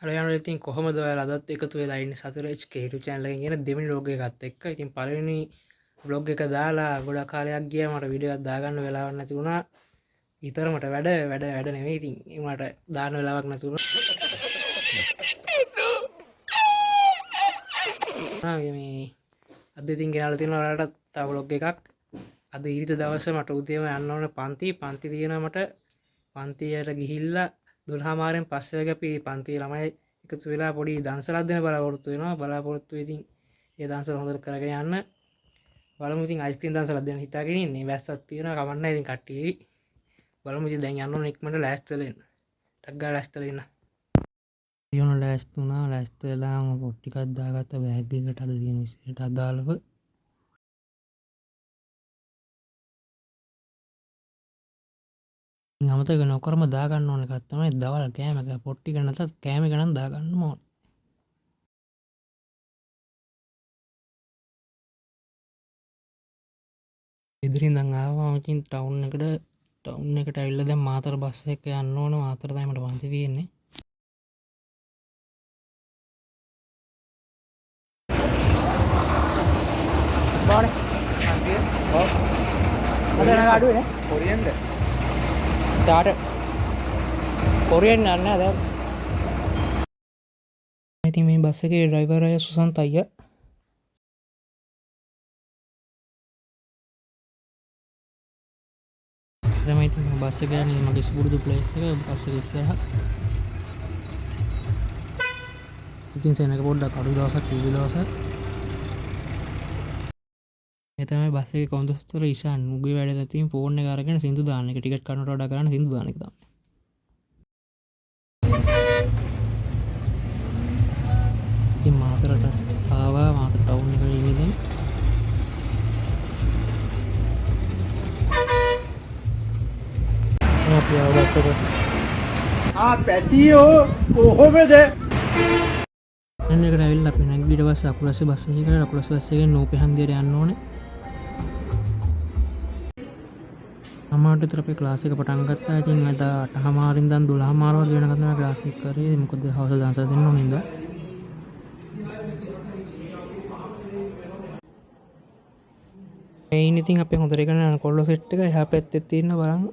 Hello යනුලා ඉතින් කොහොමද ඔයාලා අදත් එකතු වෙලා ඉන්නේ සතුර HK YouTube channel එකෙන් කියන දෙවෙනි vlog එකත් එක්ක. ඉතින් පළවෙනි vlog එක දාලා ගොඩක් කාලයක් ගියා මට වීඩියෝ එකක් දාගන්න වෙලාවක් නැති වුණා. ඊතරමට වැඩ නෙමෙයි ඉතින් මට දාන්න වෙලාවක් නැති වුණා. මේ අද ඉතින් ගෙනල්ලා තියෙනවා ඔයාලට තව vlog එකක්. අද ඊරිත දවසේ මට උදේම යන්න ඕනේ පන්ති තියෙනවා මට. පන්තියට ගිහිල්ලා 12 මාරෙන් පස්සේ වගේ අපි පන්ති ළමයි එකතු වෙලා පොඩි දන්සලක් දෙන්න බලාපොරොත්තු වෙනවා. බලාපොරොත්තු ඉතින් ඒ දන්සල හොඳට කරගෙන යන්න. බලමු ඉතින් අයිස්ක්‍රීම් දන්සලක් දෙන්න හිතාගෙන ඉන්නේ. වැස්සක් තියෙනවා කමක් නැහැ ඉතින් කට්ටිය. බලමු ඉතින් දැන් යන්න ඕනේ ඉක්මනට ලෑස්ති වෙලා ඉන්න. ටක් ගාලා ලෑස්ති වෙලා ඉන්න. ඊයොන ලෑස්ති වුණා. ලෑස්ති වෙලා මම පොත් ටිකක් දාගත්ත බෑග් එකට අද තියෙන විශේෂයට අදාළව. අමතක නොකරම දාගන්න ඕන එකක් තමයි දවල් කෑම එක. පොත් ටික නැතත් කෑම එක නම් දාගන්න ඕනේ. ඉදිරියෙන් දැන් ආවා මම ඉතින් ටවුන් එකට ඇවිල්ලා දැන් මාතර බස් එක යන්න ඕන. මාතර තමයි මට පන්ති තියෙන්නේ. බානේ අන්තිය ඔව් අද නග අඩුවේ නේ කොරියන්ද චාට කොරියන් නෑ දැන් ඉතින් මේ බස් එකේ ඩ්‍රයිවර් අය සුසන්ත අයියා තමයි ඉතින් බස් එක යන්නේ මගේ සුපුරුදු ප්ලේස් එක බස් එක ඉස්සරහ ඉතින් සෙනඟ පොඩ්ඩක් අඩු දවසක් කිව්ව දවසක් මේ තමයි බස් එකේ කොන්දොස්තර ඉෂාන් මුගේ වැඩ නැතිව ෆෝන් එක අරගෙන සින්දු දාන්න එක ටිකට් කන්නට වඩා කරන්න සින්දු දාන්න එක තමයි ඉතින් මාතරට ආවා මාතර ටවුන් එකට ඉන්නේ දැන් අපි ආව බස් එක පැටියෝ කොහොමද එන්න එකට ඇවිල්ලා අපි නැග ඊට පස්සේ අකුරස්සේ බස් එකකට අකුරස්සේ බස් එකෙන් නෝපේ හන්දියට යන්න ඕනේ අමාරුට විතර අපේ ක්ලාස් එක පටන් ගත්තා. ඉතින් අද 8 මාරින් ඉඳන් 12 මාර වගේ වෙනකන් තමයි ක්ලාස් එක කරේ. මොකද හවස දන්සල් දෙන්න ඕන ඉඳලා. මේ ඉන්නේ ඉතින් අපේ හොඳට ඉගෙන ගන්න කොල්ල සෙට් එක එහා පැත්තේ තියෙන බලන්න.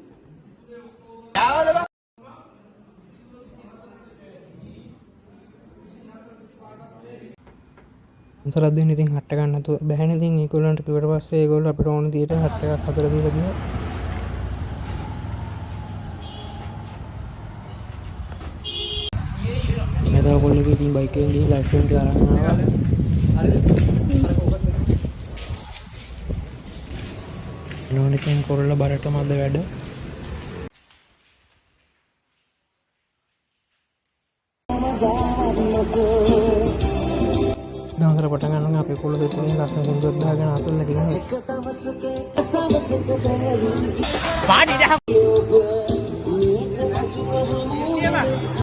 දන්සලක් දෙන්න ඉතින් හට්ට ගන්න නැතුව බැහැනේ. ඉතින් ඒගොල්ලන්ට කිව්වට පස්සේ ඒගොල්ලෝ අපිට ඕන විදියට හට් එකක් හදලා දීලා ගියා. මෙතන කොල්ලෙක් ඉතින් බයික් එකෙන් ගිහින් ලයිෆ් ටයිම් එක අරන් ආවා. නෝනේ ඉතින් කොරලා බරට මැද වැඩ. දවසට පටන් ගන්නවා අපි කොල්ල දෙතුනේ ලස්සන සින්දුවක් දාගෙන අතුල්ලා ගිහින්.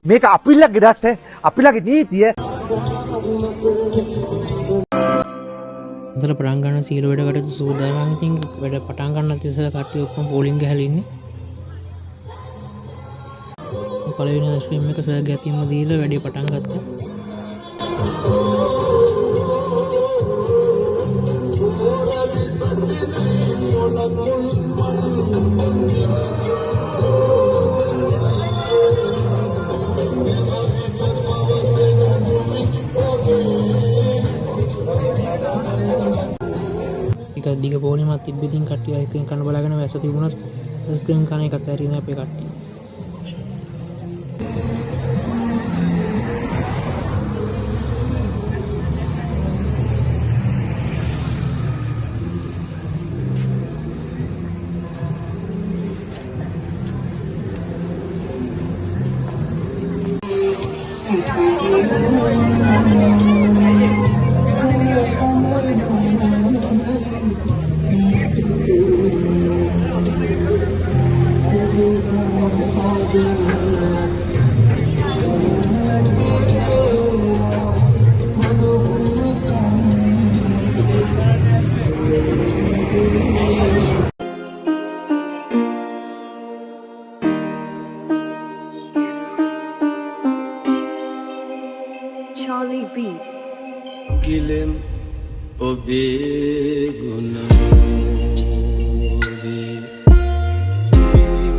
මේක අපිල්ලගේ රට අපිලගේ නීතිය හොඳට පටන් ගන්න සීල වැඩ කටයුතු සූදානම්. ඉතින් වැඩ පටන් ගන්නත් ඉස්සෙල්ලා කට්ටිය ඔක්කොම පෝලිං ගහලා ඉන්නේ. පළවෙනි අයිස්ක්‍රීම් එක සර් ගැතින්ම දීලා වැඩේ පටන් ගත්තා. එක දිග පොලිමක් තිබ්බ ඉතින් කට්ටිය අයිස්ක්‍රීම් කන්න බලාගෙන වැස්ස තිබුණත් අයිස්ක්‍රීම් කන එකත් ඇරිනේ අපේ කට්ටිය. Charlie Beats. ගිලෙම් ඔබේ ගුණමෝරේ විලිම්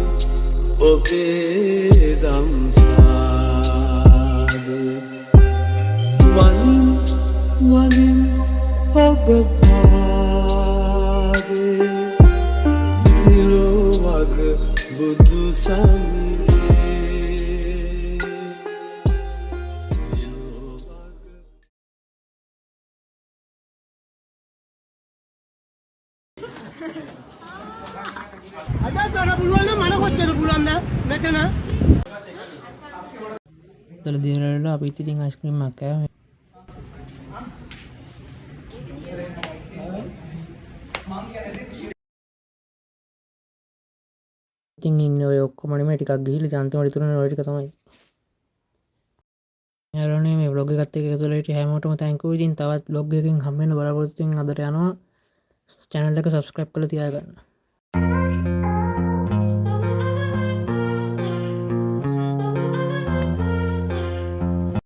ඔබේ දම්සාද වලින් වලින් ඔබ පාදේ තිලෝවග බුදු සංගේ තිලෝවග දල දිනවල අපි ඉතින් අයිස්ක්‍රීම් එකක් කෑවා. ඉතින් ඉන්නේ ඔය ඔක්කොම නෙමෙයි ටිකක් ගිහිල්ලා අන්තිමට ඉතුරුනේ ඔය ටික තමයි. යාළුවනේ මේ vlog එකත් එක්ක එකතු වෙලා හිටිය හැමෝටම thank you. ඉතින් තවත් vlog එකකින් හම්බ වෙන බලාපොරොත්තු වෙමින් අදට යනවා. channel එක subscribe කරලා තියාගන්න.